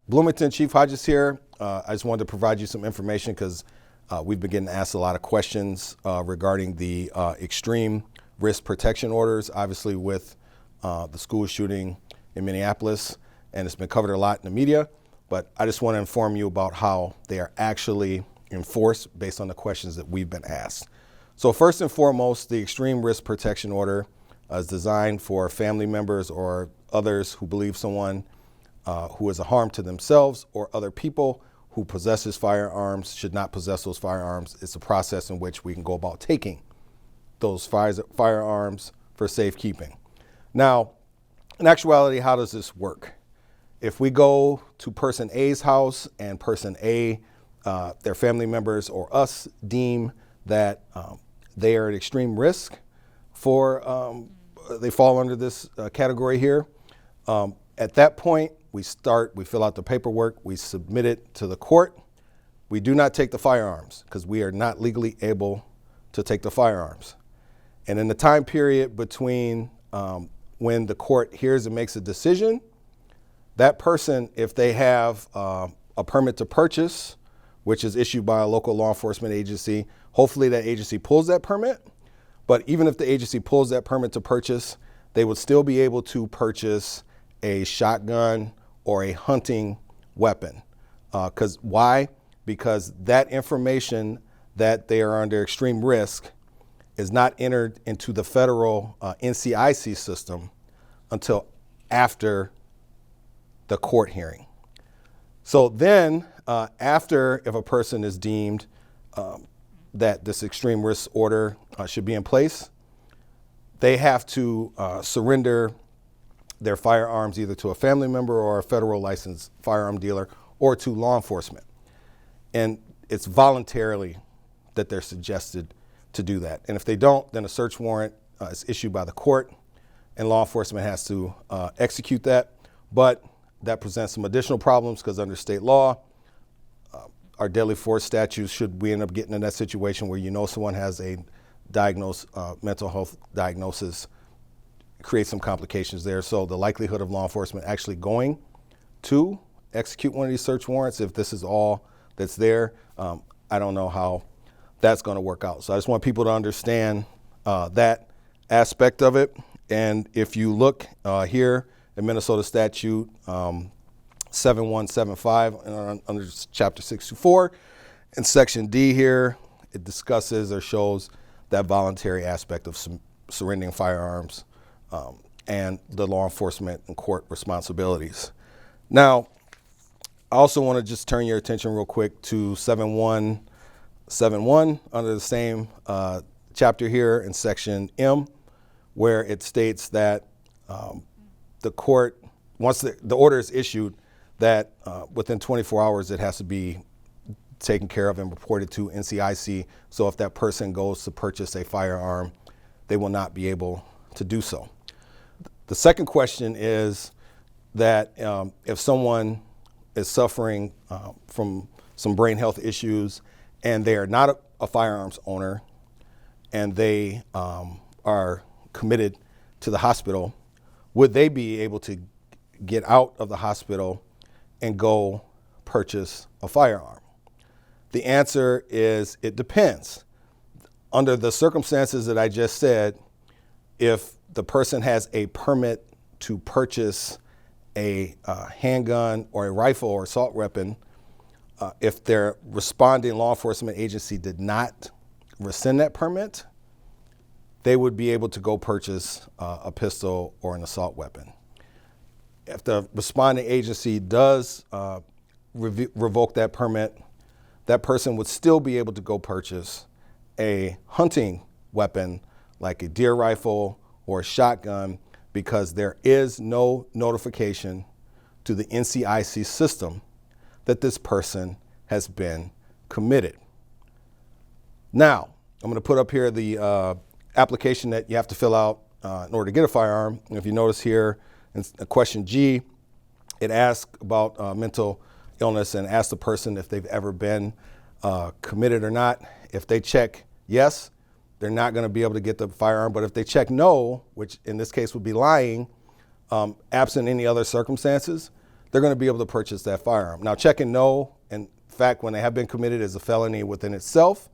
Bloomington, Chief Hodges here. I just wanted to provide you some information because we've been getting asked a lot of questions regarding the extreme risk protection orders, obviously with the school shooting in Minneapolis, and it's been covered a lot in the media, but I just want to inform you about how they are actually enforced based on the questions that we've been asked. So first and foremost, the extreme risk protection order is designed for family members or others who believe someone who is a harm to themselves or other people who possesses firearms should not possess those firearms. It's a process in which we can go about taking those firearms for safekeeping. Now, in actuality, how does this work? If we go to person A's house and person A, their family members or us deem that they are at extreme risk for, they fall under this category here. At that point, we fill out the paperwork, we submit it to the court. We do not take the firearms because we are not legally able to take the firearms. And in the time period between when the court hears and makes a decision, that person, if they have a permit to purchase, which is issued by a local law enforcement agency, hopefully that agency pulls that permit. But even if the agency pulls that permit to purchase, they would still be able to purchase a shotgun or a hunting weapon. Why? Because that information that they are under extreme risk is not entered into the federal NCIC system until after the court hearing. So then after, if a person is deemed that this extreme risk order should be in place, they have to surrender their firearms either to a family member or a federal licensed firearm dealer or to law enforcement. And it's voluntarily that they're suggested to do that. And if they don't, then a search warrant is issued by the court and law enforcement has to execute that. But that presents some additional problems because under state law, our deadly force statutes, should we end up getting in that situation where you know someone has a diagnosed mental health diagnosis, create some complications there. So the likelihood of law enforcement actually going to execute one of these search warrants, if this is all that's there, I don't know how that's going to work out. So I just want people to understand that aspect of it. And if you look here in Minnesota statute 7175 under chapter 624 and section D here, it discusses or shows that voluntary aspect of surrendering firearms and the law enforcement and court responsibilities. Now, I also want to just turn your attention real quick to 7171 under the same chapter here in section M, where it states that the court, once the order is issued, that within 24 hours it has to be taken care of and reported to NCIC. So if that person goes to purchase a firearm, they will not be able to do so. The second question is that if someone is suffering from some brain health issues and they are not a firearms owner and they are committed to the hospital, would they be able to get out of the hospital and go purchase a firearm? The answer is it depends. Under the circumstances that I just said, if the person has a permit to purchase a handgun or a rifle or assault weapon, if their responding law enforcement agency did not rescind that permit, they would be able to go purchase a pistol or an assault weapon. If the responding agency does revoke that permit, that person would still be able to go purchase a hunting weapon like a deer rifle or a shotgun because there is no notification to the NCIC system that this person has been committed. Now, I'm going to put up here the application that you have to fill out in order to get a firearm. And if you notice here in question G, it asks about mental illness and asks the person if they've ever been committed or not. If they check yes, they're not going to be able to get the firearm. But if they check no, which in this case would be lying, absent any other circumstances, they're going to be able to purchase that firearm. Now, checking no, in fact, when they have been committed, is a felony within itself.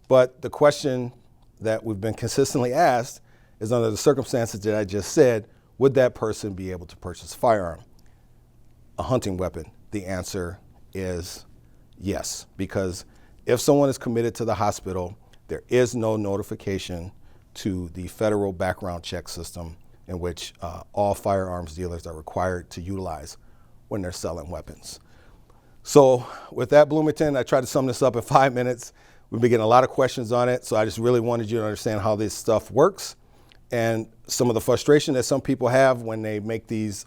But the question that we've been consistently asked is, under the circumstances that I just said, would that person be able to purchase a firearm, a hunting weapon? The answer is yes, because if someone is committed to the hospital, there is no notification to the federal background check system in which all firearms dealers are required to utilize when they're selling weapons. So with that, Bloomington, I tried to sum this up in 5 minutes. We've been getting a lot of questions on it, so I just really wanted you to understand how this stuff works and some of the frustration that some people have when they make these,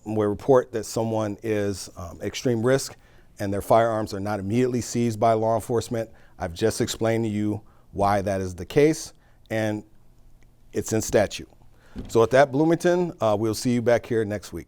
we report that someone is extreme risk and their firearms are not immediately seized by law enforcement. I've just explained to you why that is the case, and it's in statute. So with that, Bloomington, we'll see you back here next week.